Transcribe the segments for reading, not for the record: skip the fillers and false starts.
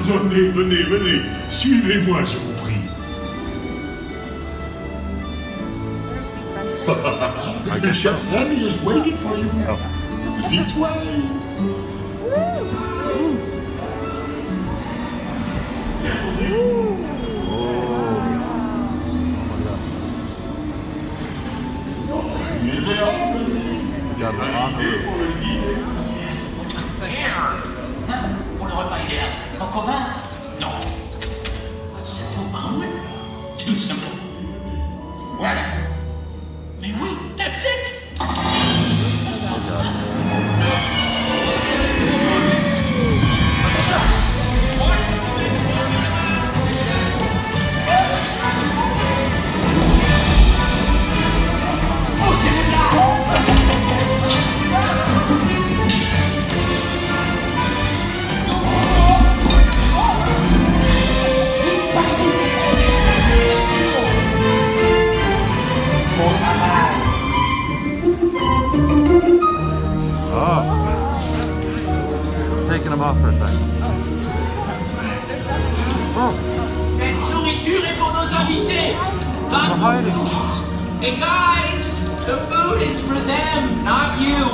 Venez, venez, venez. Suivez-moi, je vous prie. The chef Remy is waiting for you. This way. Pour le dîner. Pour le repas idéal. Coq au vin? Non. A simple omelet? Too simple. Voilà. Mais oui, that's it. Taking them off for a second. Oh. Cette nourriture est pour nos invités, pas pour vous. Hey guys, the food is for them, not you.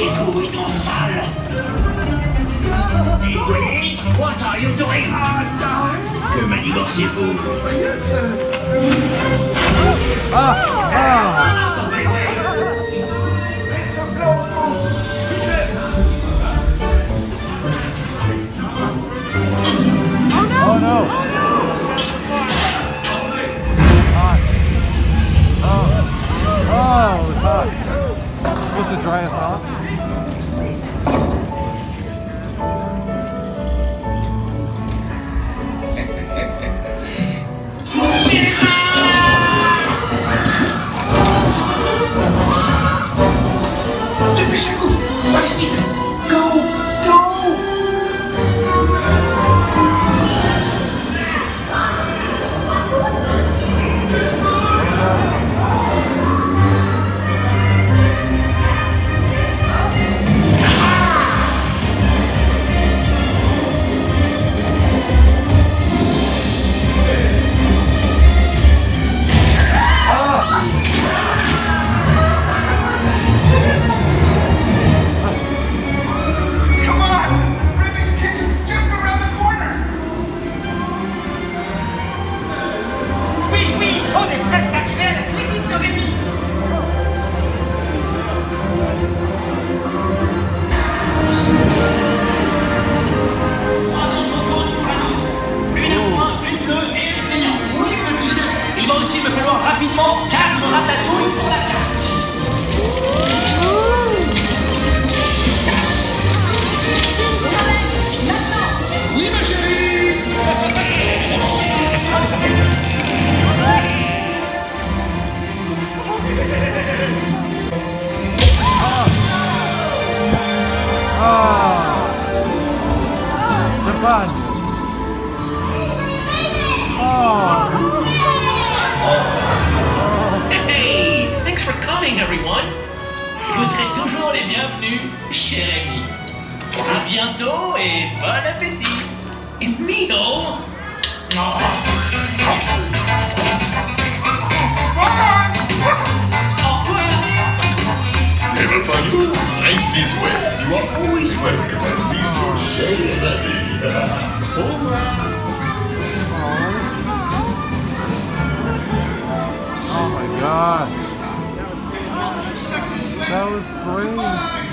Et tout est en salle. Hey, what are you doing? Que manigancez-vous? Oh no! Oh, it's hot. Supposed to dry us off? Dépêchez-vous! Par ici! Go! Go! Il va me falloir rapidement 4 ratatouilles pour la carte. Oui, ma chérie. Japan. Hey, thanks for coming, everyone. Vous serez toujours les bienvenus chez Remy. À bientôt et bon appétit. Et Mino. Never find you right this way. You are always welcome and please don't share that idea. Oh my gosh. That was great.